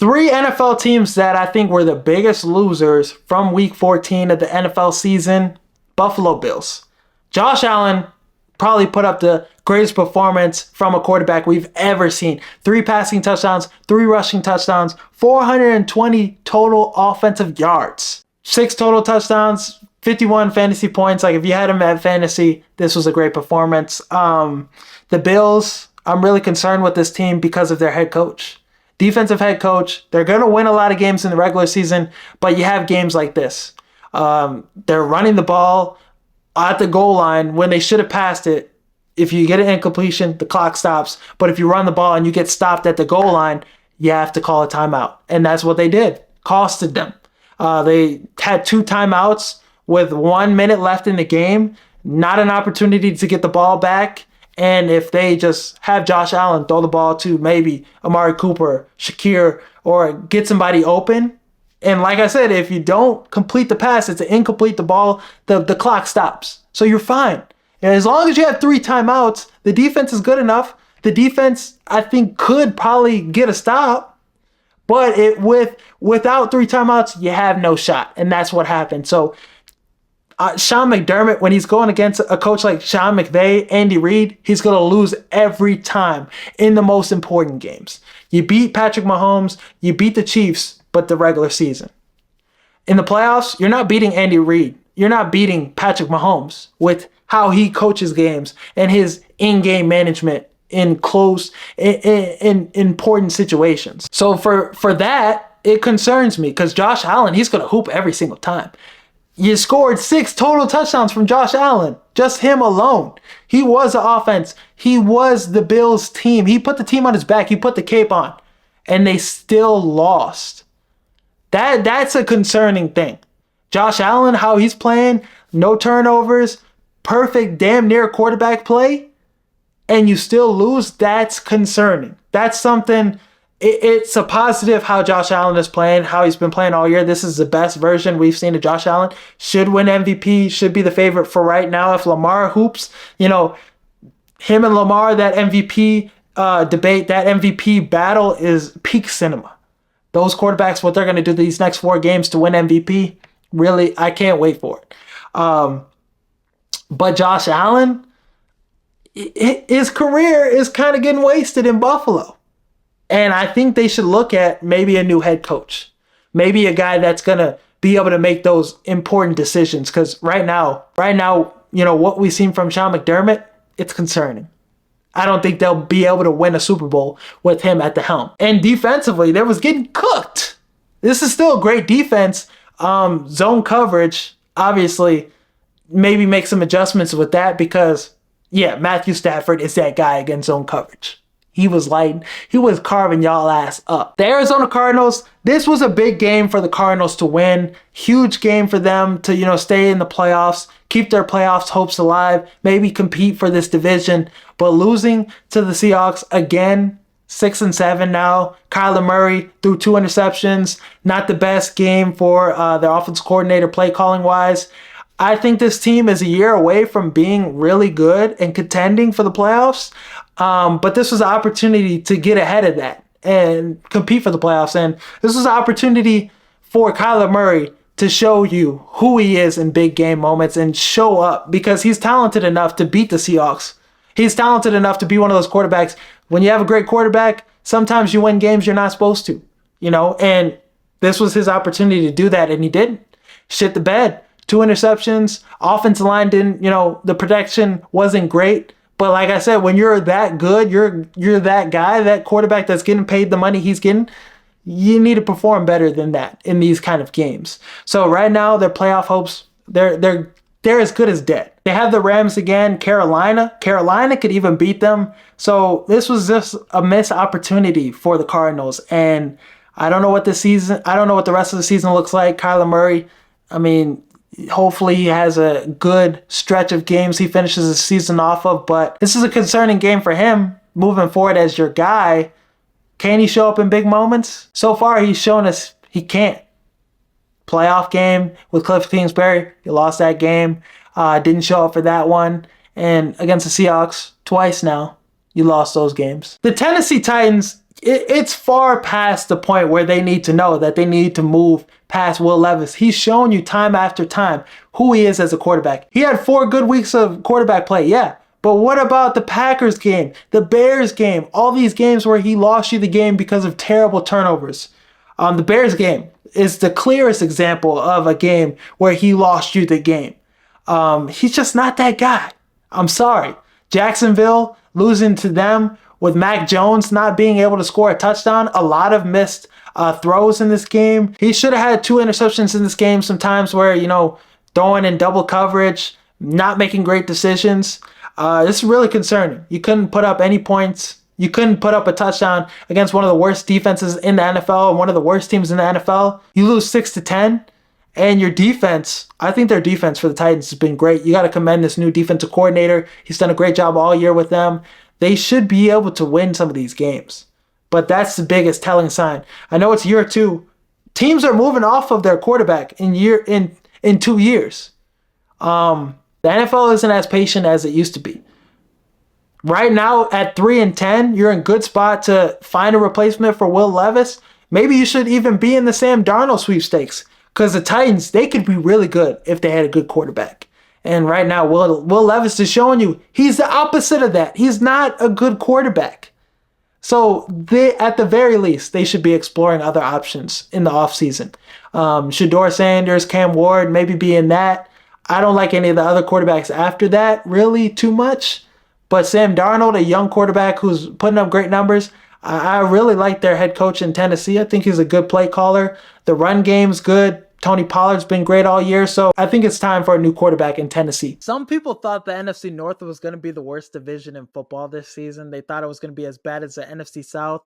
Three NFL teams that I think were the biggest losers from week 14 of the NFL season. Buffalo Bills. Josh Allen probably put up the greatest performance from a quarterback we've ever seen. 3 passing touchdowns, 3 rushing touchdowns, 420 total offensive yards, 6 total touchdowns, 51 fantasy points. Like, if you had him at fantasy, this was a great performance. The Bills, I'm really concerned with this team because of their head coach. Defensive head coach. They're going to win a lot of games in the regular season, but you have games like this. They're running the ball at the goal line when they should have passed it. If you get an incompletion, the clock stops. But if you run the ball and you get stopped at the goal line, you have to call a timeout. And that's what they did. Costed them. They had 2 timeouts with 1 minute left in the game. Not an opportunity to get the ball back. And if they just have Josh Allen throw the ball to maybe Amari Cooper, Shakir, or get somebody open. And like I said, if you don't complete the pass, it's an incomplete, the ball, the clock stops. So you're fine. And as long as you have 3 timeouts, the defense is good enough. The defense, I think, could probably get a stop. But without 3 timeouts, you have no shot. And that's what happened. So Sean McDermott, when he's going against a coach like Sean McVay, Andy Reid, he's going to lose every time in the most important games. You beat Patrick Mahomes, you beat the Chiefs, but the regular season. In the playoffs, you're not beating Andy Reid. You're not beating Patrick Mahomes with how he coaches games and his in-game management in close, in important situations. So for that, it concerns me because Josh Allen, he's going to hoop every single time. You scored 6 total touchdowns from Josh Allen. Just him alone. He was the offense. He was the Bills team. He put the team on his back. He put the cape on. And they still lost. That's a concerning thing. Josh Allen, how he's playing, no turnovers, perfect damn near quarterback play, and you still lose, that's concerning. That's something. It's a positive how Josh Allen is playing, how he's been playing all year. This is the best version we've seen of Josh Allen. Should win MVP, should be the favorite for right now. If Lamar hoops, him and Lamar, that MVP debate, that MVP battle is peak cinema. Those quarterbacks, what they're going to do these next 4 games to win MVP, really, I can't wait for it. But Josh Allen, his career is kind of getting wasted in Buffalo. And I think they should look at maybe a new head coach. Maybe a guy that's going to be able to make those important decisions. Because right now, what we've seen from Sean McDermott, it's concerning. I don't think they'll be able to win a Super Bowl with him at the helm. And defensively, they was getting cooked. This is still a great defense. Zone coverage, obviously, maybe make some adjustments with that because, Matthew Stafford is that guy against zone coverage. He was carving y'all ass up. The Arizona Cardinals, this was a big game for the Cardinals to win. Huge game for them to, stay in the playoffs, keep their playoffs hopes alive, maybe compete for this division. But losing to the Seahawks again, 6-7 now. Kyler Murray threw 2 interceptions. Not the best game for their offensive coordinator play calling wise. I think this team is a year away from being really good and contending for the playoffs. But this was an opportunity to get ahead of that and compete for the playoffs. And this was an opportunity for Kyler Murray to show you who he is in big game moments and show up because he's talented enough to beat the Seahawks. He's talented enough to be one of those quarterbacks. When you have a great quarterback, sometimes you win games you're not supposed to, and this was his opportunity to do that. And he didn't. Shit the bed. 2 interceptions. Offensive line didn't, the protection wasn't great. But like I said, when you're that good, you're that guy, that quarterback that's getting paid the money he's getting, you need to perform better than that in these kind of games. So right now, their playoff hopes, they're as good as dead. They have the Rams again, Carolina. Carolina could even beat them. So this was just a missed opportunity for the Cardinals. And I don't know what the rest of the season looks like. Kyler Murray, hopefully he has a good stretch of games he finishes the season off of, but this is a concerning game for him moving forward as your guy. Can he show up in big moments? So far, he's shown us he can't. Playoff game with Cliff Kingsbury, he lost that game. Didn't show up for that one. And against the Seahawks, twice now, you lost those games. The Tennessee Titans, It's far past the point where they need to know that they need to move past Will Levis. He's shown you time after time who he is as a quarterback. He had 4 good weeks of quarterback play, yeah. But what about the Packers game, the Bears game, all these games where he lost you the game because of terrible turnovers? The Bears game is the clearest example of a game where he lost you the game. He's just not that guy. I'm sorry. Jacksonville losing to them with Mac Jones not being able to score a touchdown, a lot of missed throws in this game. He should have had 2 interceptions in this game sometimes where, throwing in double coverage, not making great decisions. This is really concerning. You couldn't put up any points. You couldn't put up a touchdown against one of the worst defenses in the NFL and one of the worst teams in the NFL. You lose 6-10. And your defense, I think their defense for the Titans has been great. You got to commend this new defensive coordinator. He's done a great job all year with them. They should be able to win some of these games. But that's the biggest telling sign. I know it's year 2. Teams are moving off of their quarterback in 2 years. The NFL isn't as patient as it used to be. Right now, at 3-10, you're in good spot to find a replacement for Will Levis. Maybe you should even be in the Sam Darnold sweepstakes. Because the Titans, they could be really good if they had a good quarterback. And right now, Will Levis is showing you he's the opposite of that. He's not a good quarterback. So at the very least, they should be exploring other options in the offseason. Shedeur Sanders, Cam Ward, maybe be in that. I don't like any of the other quarterbacks after that really too much. But Sam Darnold, a young quarterback who's putting up great numbers, I really like their head coach in Tennessee. I think he's a good play caller. The run game's good. Tony Pollard's been great all year, so I think it's time for a new quarterback in Tennessee. Some people thought the NFC North was going to be the worst division in football this season. They thought it was going to be as bad as the NFC South.